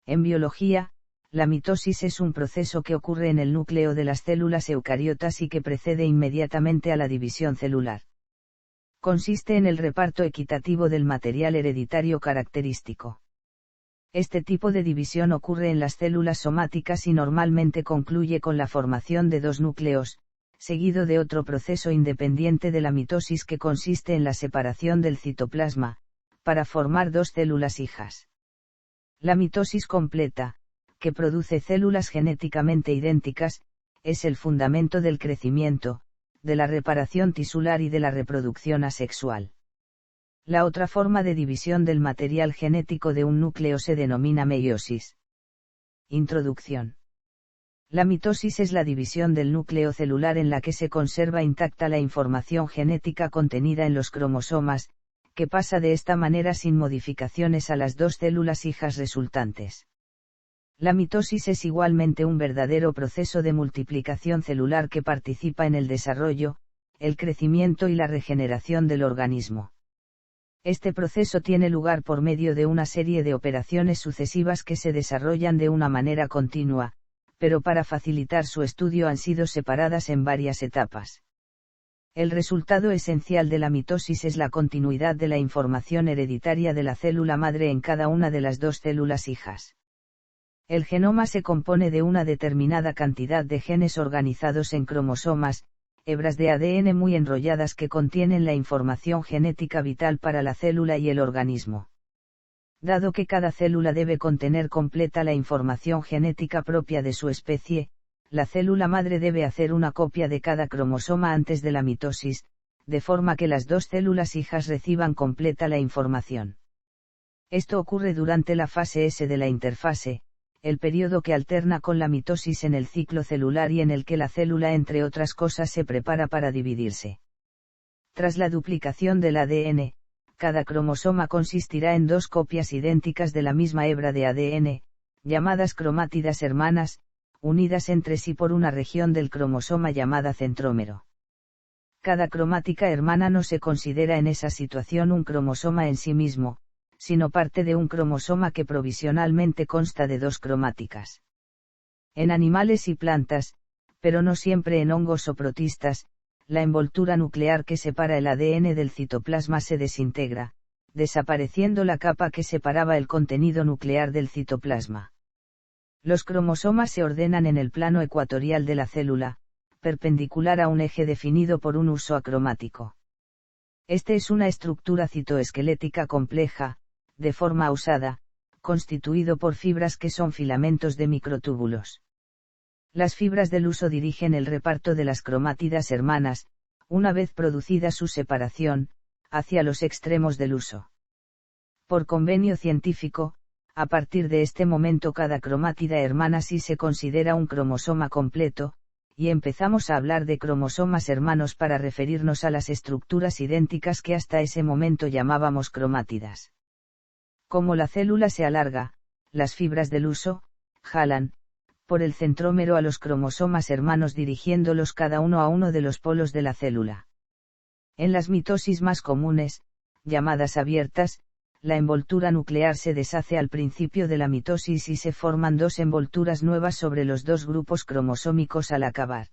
En biología, la mitosis es un proceso que ocurre en el núcleo de las células eucariotas y que precede inmediatamente a la división celular. Consiste en el reparto equitativo del material hereditario característico. Este tipo de división ocurre en las células somáticas y normalmente concluye con la formación de dos núcleos, seguido de otro proceso independiente de la mitosis que consiste en la separación del citoplasma, para formar dos células hijas. La mitosis completa, que produce células genéticamente idénticas, es el fundamento del crecimiento, de la reparación tisular y de la reproducción asexual. La otra forma de división del material genético de un núcleo se denomina meiosis. Introducción. La mitosis es la división del núcleo celular en la que se conserva intacta la información genética contenida en los cromosomas, que pasa de esta manera sin modificaciones a las dos células hijas resultantes. La mitosis es igualmente un verdadero proceso de multiplicación celular que participa en el desarrollo, el crecimiento y la regeneración del organismo. Este proceso tiene lugar por medio de una serie de operaciones sucesivas que se desarrollan de una manera continua, pero para facilitar su estudio han sido separadas en varias etapas. El resultado esencial de la mitosis es la continuidad de la información hereditaria de la célula madre en cada una de las dos células hijas. El genoma se compone de una determinada cantidad de genes organizados en cromosomas, hebras de ADN muy enrolladas que contienen la información genética vital para la célula y el organismo. Dado que cada célula debe contener completa la información genética propia de su especie, la célula madre debe hacer una copia de cada cromosoma antes de la mitosis, de forma que las dos células hijas reciban completa la información. Esto ocurre durante la fase S de la interfase, el periodo que alterna con la mitosis en el ciclo celular y en el que la célula entre otras cosas se prepara para dividirse. Tras la duplicación del ADN, cada cromosoma consistirá en dos copias idénticas de la misma hebra de ADN, llamadas cromátidas hermanas, unidas entre sí por una región del cromosoma llamada centrómero. Cada cromática hermana no se considera en esa situación un cromosoma en sí mismo, sino parte de un cromosoma que provisionalmente consta de dos cromáticas. En animales y plantas, pero no siempre en hongos o protistas, la envoltura nuclear que separa el ADN del citoplasma se desintegra, desapareciendo la capa que separaba el contenido nuclear del citoplasma. Los cromosomas se ordenan en el plano ecuatorial de la célula, perpendicular a un eje definido por un huso acromático. Este es una estructura citoesquelética compleja, de forma usada, constituido por fibras que son filamentos de microtúbulos. Las fibras del huso dirigen el reparto de las cromátidas hermanas, una vez producida su separación, hacia los extremos del huso. Por convenio científico, a partir de este momento cada cromátida hermana sí se considera un cromosoma completo, y empezamos a hablar de cromosomas hermanos para referirnos a las estructuras idénticas que hasta ese momento llamábamos cromátidas. Como la célula se alarga, las fibras del huso jalan por el centrómero a los cromosomas hermanos dirigiéndolos cada uno a uno de los polos de la célula. En las mitosis más comunes, llamadas abiertas, la envoltura nuclear se deshace al principio de la mitosis y se forman dos envolturas nuevas sobre los dos grupos cromosómicos al acabar.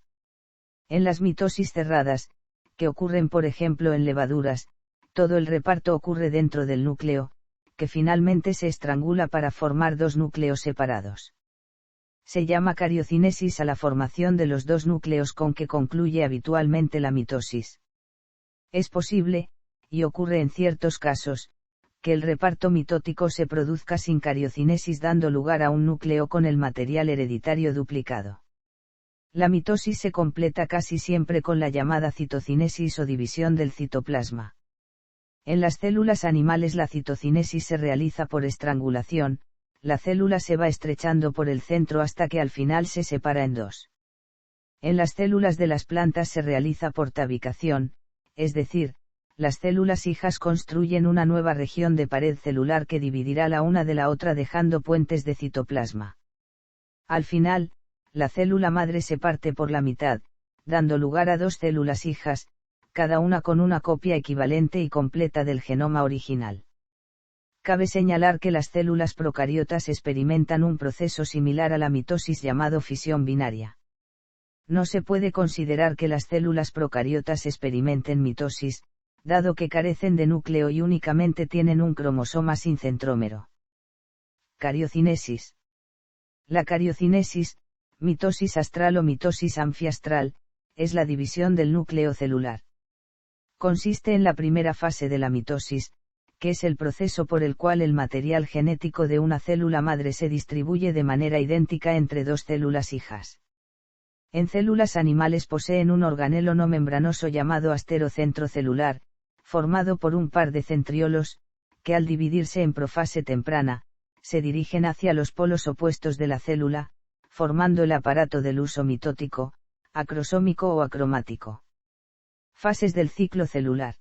En las mitosis cerradas, que ocurren por ejemplo en levaduras, todo el reparto ocurre dentro del núcleo, que finalmente se estrangula para formar dos núcleos separados. Se llama cariocinesis a la formación de los dos núcleos con que concluye habitualmente la mitosis. Es posible, y ocurre en ciertos casos, que el reparto mitótico se produzca sin cariocinesis dando lugar a un núcleo con el material hereditario duplicado. La mitosis se completa casi siempre con la llamada citocinesis o división del citoplasma. En las células animales la citocinesis se realiza por estrangulación, la célula se va estrechando por el centro hasta que al final se separa en dos. En las células de las plantas se realiza por tabicación, es decir, las células hijas construyen una nueva región de pared celular que dividirá la una de la otra dejando puentes de citoplasma. Al final, la célula madre se parte por la mitad, dando lugar a dos células hijas, cada una con una copia equivalente y completa del genoma original. Cabe señalar que las células procariotas experimentan un proceso similar a la mitosis llamado fisión binaria. No se puede considerar que las células procariotas experimenten mitosis, dado que carecen de núcleo y únicamente tienen un cromosoma sin centrómero. Cariocinesis. La cariocinesis, mitosis astral o mitosis anfiastral, es la división del núcleo celular. Consiste en la primera fase de la mitosis, que es el proceso por el cual el material genético de una célula madre se distribuye de manera idéntica entre dos células hijas. En células animales poseen un organelo no membranoso llamado asterocentro celular, formado por un par de centriolos, que al dividirse en profase temprana, se dirigen hacia los polos opuestos de la célula, formando el aparato del uso mitótico, acrosómico o acromático. Fases del ciclo celular.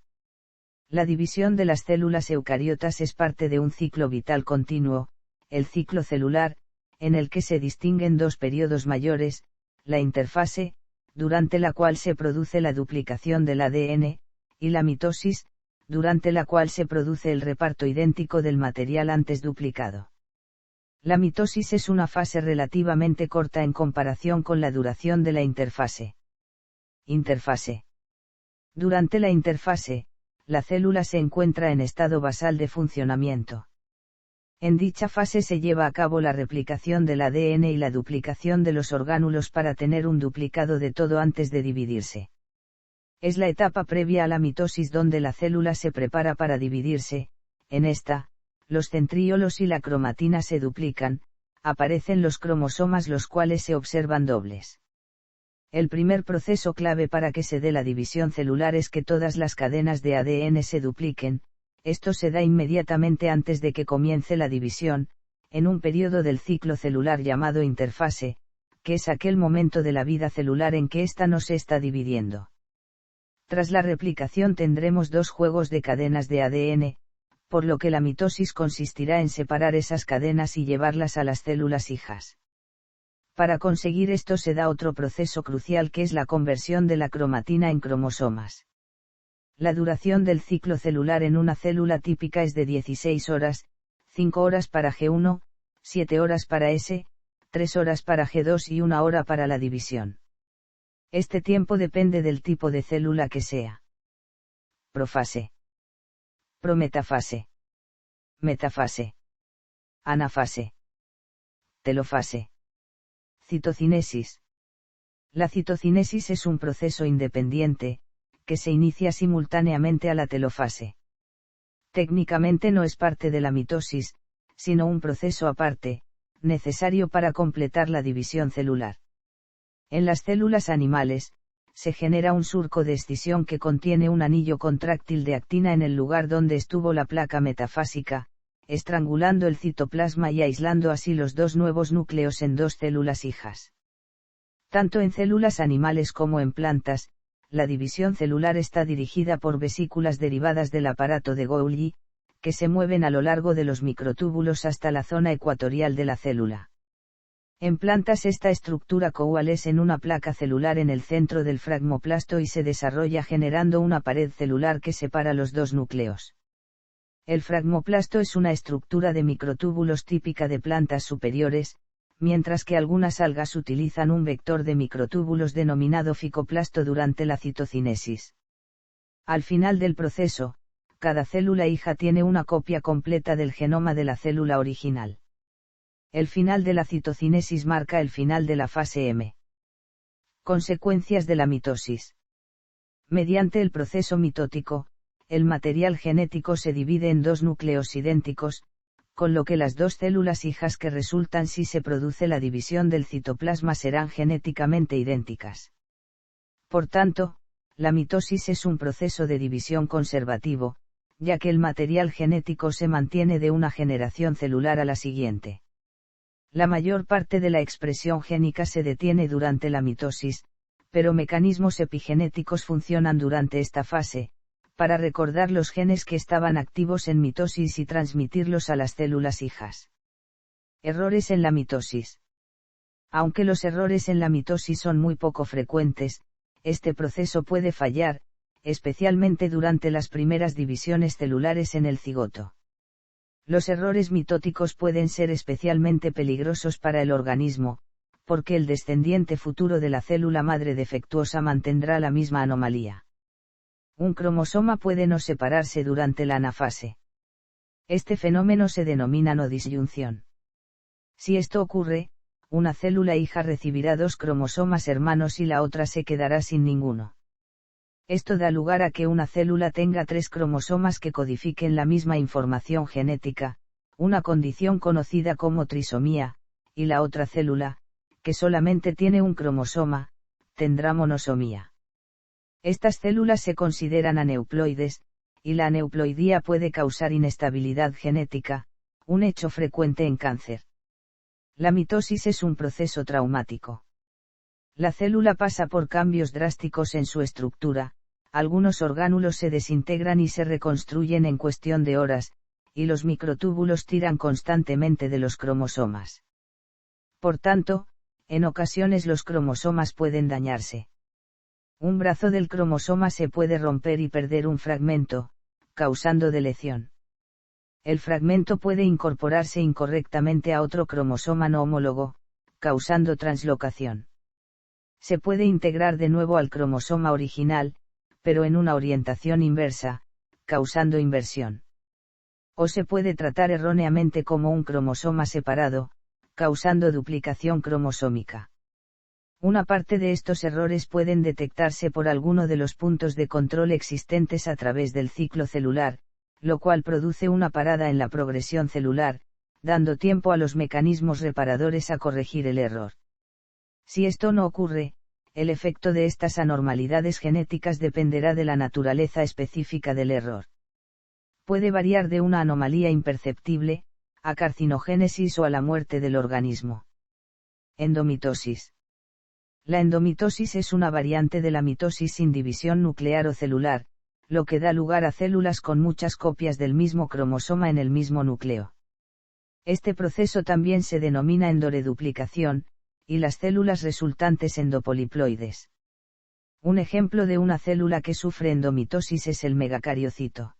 La división de las células eucariotas es parte de un ciclo vital continuo, el ciclo celular, en el que se distinguen dos periodos mayores, la interfase, durante la cual se produce la duplicación del ADN, y la mitosis, durante la cual se produce el reparto idéntico del material antes duplicado. La mitosis es una fase relativamente corta en comparación con la duración de la interfase. Interfase. Durante la interfase, la célula se encuentra en estado basal de funcionamiento. En dicha fase se lleva a cabo la replicación del ADN y la duplicación de los orgánulos para tener un duplicado de todo antes de dividirse. Es la etapa previa a la mitosis donde la célula se prepara para dividirse. En esta, los centríolos y la cromatina se duplican, aparecen los cromosomas los cuales se observan dobles. El primer proceso clave para que se dé la división celular es que todas las cadenas de ADN se dupliquen. Esto se da inmediatamente antes de que comience la división, en un periodo del ciclo celular llamado interfase, que es aquel momento de la vida celular en que ésta no se está dividiendo. Tras la replicación tendremos dos juegos de cadenas de ADN, por lo que la mitosis consistirá en separar esas cadenas y llevarlas a las células hijas. Para conseguir esto se da otro proceso crucial que es la conversión de la cromatina en cromosomas. La duración del ciclo celular en una célula típica es de 16 horas, 5 horas para G1, 7 horas para S, 3 horas para G2 y 1 hora para la división. Este tiempo depende del tipo de célula que sea. Profase. Prometafase. Metafase. Anafase. Telofase. Citocinesis. La citocinesis es un proceso independiente, que se inicia simultáneamente a la telofase. Técnicamente no es parte de la mitosis, sino un proceso aparte, necesario para completar la división celular. En las células animales, se genera un surco de escisión que contiene un anillo contráctil de actina en el lugar donde estuvo la placa metafásica, estrangulando el citoplasma y aislando así los dos nuevos núcleos en dos células hijas. Tanto en células animales como en plantas, la división celular está dirigida por vesículas derivadas del aparato de Golgi, que se mueven a lo largo de los microtúbulos hasta la zona ecuatorial de la célula. En plantas esta estructura coalesce en una placa celular en el centro del fragmoplasto y se desarrolla generando una pared celular que separa los dos núcleos. El fragmoplasto es una estructura de microtúbulos típica de plantas superiores, mientras que algunas algas utilizan un vector de microtúbulos denominado ficoplasto durante la citocinesis. Al final del proceso, cada célula hija tiene una copia completa del genoma de la célula original. El final de la citocinesis marca el final de la fase M. Consecuencias de la mitosis. Mediante el proceso mitótico, el material genético se divide en dos núcleos idénticos, con lo que las dos células hijas que resultan si se produce la división del citoplasma serán genéticamente idénticas. Por tanto, la mitosis es un proceso de división conservativo, ya que el material genético se mantiene de una generación celular a la siguiente. La mayor parte de la expresión génica se detiene durante la mitosis, pero mecanismos epigenéticos funcionan durante esta fase, para recordar los genes que estaban activos en mitosis y transmitirlos a las células hijas. Errores en la mitosis. Aunque los errores en la mitosis son muy poco frecuentes, este proceso puede fallar, especialmente durante las primeras divisiones celulares en el cigoto. Los errores mitóticos pueden ser especialmente peligrosos para el organismo, porque el descendiente futuro de la célula madre defectuosa mantendrá la misma anomalía. Un cromosoma puede no separarse durante la anafase. Este fenómeno se denomina no disyunción. Si esto ocurre, una célula hija recibirá 2 cromosomas hermanos y la otra se quedará sin ninguno. Esto da lugar a que una célula tenga 3 cromosomas que codifiquen la misma información genética, una condición conocida como trisomía, y la otra célula, que solamente tiene un cromosoma, tendrá monosomía. Estas células se consideran aneuploides, y la aneuploidía puede causar inestabilidad genética, un hecho frecuente en cáncer. La mitosis es un proceso traumático. La célula pasa por cambios drásticos en su estructura, algunos orgánulos se desintegran y se reconstruyen en cuestión de horas, y los microtúbulos tiran constantemente de los cromosomas. Por tanto, en ocasiones los cromosomas pueden dañarse. Un brazo del cromosoma se puede romper y perder un fragmento, causando deleción. El fragmento puede incorporarse incorrectamente a otro cromosoma no homólogo, causando translocación. Se puede integrar de nuevo al cromosoma original, pero en una orientación inversa, causando inversión. O se puede tratar erróneamente como un cromosoma separado, causando duplicación cromosómica. Una parte de estos errores pueden detectarse por alguno de los puntos de control existentes a través del ciclo celular, lo cual produce una parada en la progresión celular, dando tiempo a los mecanismos reparadores a corregir el error. Si esto no ocurre, el efecto de estas anormalidades genéticas dependerá de la naturaleza específica del error. Puede variar de una anomalía imperceptible, a carcinogénesis o a la muerte del organismo. Endomitosis. La endomitosis es una variante de la mitosis sin división nuclear o celular, lo que da lugar a células con muchas copias del mismo cromosoma en el mismo núcleo. Este proceso también se denomina endoreduplicación, y las células resultantes endopoliploides. Un ejemplo de una célula que sufre endomitosis es el megacariocito.